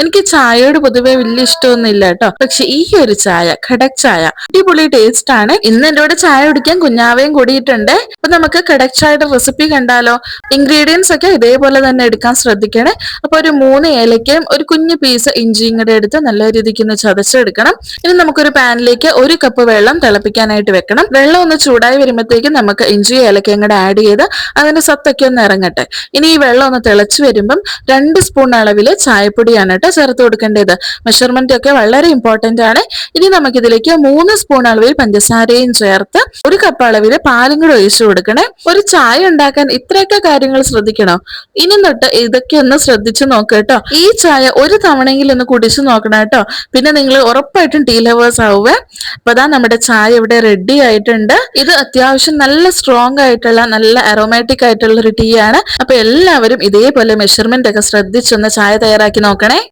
എനിക്ക് ചായയോട് പൊതുവെ വലിയ ഇഷ്ടമൊന്നുമില്ല കേട്ടോ. പക്ഷെ ഈ ഒരു ചായ, ഖടക് ചായ, അടിപൊളി ടേസ്റ്റ് ആണ്. ഇന്ന് എന്റെ കൂടെ ചായ കുടിക്കാൻ കുഞ്ഞാവയും കൂടിയിട്ടുണ്ട്. അപ്പൊ നമുക്ക് ഖടക് ചായയുടെ റെസിപ്പി കണ്ടാലോ? ഇൻഗ്രീഡിയൻസ് ഒക്കെ ഇതേപോലെ തന്നെ എടുക്കാൻ ശ്രദ്ധിക്കണേ. അപ്പൊ ഒരു 3 ഏലക്കയും ഒരു കുഞ്ഞു പീസ് ഇഞ്ചിയും കൂടെ എടുത്ത് നല്ല രീതിക്ക് ഒന്ന് ചതച്ചെടുക്കണം. ഇനി നമുക്കൊരു പാനിലേക്ക് 1 കപ്പ് വെള്ളം തിളപ്പിക്കാനായിട്ട് വെക്കണം. വെള്ളം ഒന്ന് ചൂടായി വരുമ്പോഴത്തേക്കും നമുക്ക് ഇഞ്ചിയും ഏലക്കയും കൂടെ ആഡ് ചെയ്ത് അതിന്റെ സത്തൊക്കെ ഒന്ന് ഇറങ്ങട്ടെ. ഇനി ഈ വെള്ളം ഒന്ന് തിളച്ചു വരുമ്പം 2 സ്പൂൺ അളവിൽ ചായപ്പൊടിയാണ് കേട്ടോ ചേർത്ത് കൊടുക്കേണ്ടത്. മെഷർമെന്റ് ഒക്കെ വളരെ ഇമ്പോർട്ടന്റ് ആണ്. ഇനി നമുക്കിതിലേക്ക് 3 സ്പൂൺ അളവിൽ പഞ്ചസാരയും ചേർത്ത് 1 കപ്പ് അളവിൽ പാലും കൂടെ ഒഴിച്ചു കൊടുക്കണേ. ഒരു ചായ ഉണ്ടാക്കാൻ ഇത്രയൊക്കെ കാര്യങ്ങൾ ശ്രദ്ധിക്കണോ? ഇനി തൊട്ട് ഇതൊക്കെ ഒന്ന് ശ്രദ്ധിച്ചു നോക്ക് കേട്ടോ. ഈ ചായ ഒരു തവണയെങ്കിലും ഒന്ന് കുടിച്ചു നോക്കണം കേട്ടോ. പിന്നെ നിങ്ങൾ ഉറപ്പായിട്ടും ടീ ലവേഴ്സ് ആവുക. അപ്പൊ അതാ നമ്മുടെ ചായ ഇവിടെ റെഡി ആയിട്ടുണ്ട്. ഇത് അത്യാവശ്യം നല്ല സ്ട്രോങ് ആയിട്ടുള്ള, നല്ല അറോമാറ്റിക് ആയിട്ടുള്ള ഒരു ടീ ആണ്. അപ്പൊ എല്ലാവരും ഇതേപോലെ മെഷർമെന്റ് ഒക്കെ ശ്രദ്ധിച്ചൊന്ന് ചായ തയ്യാറാക്കി നോക്കണേ.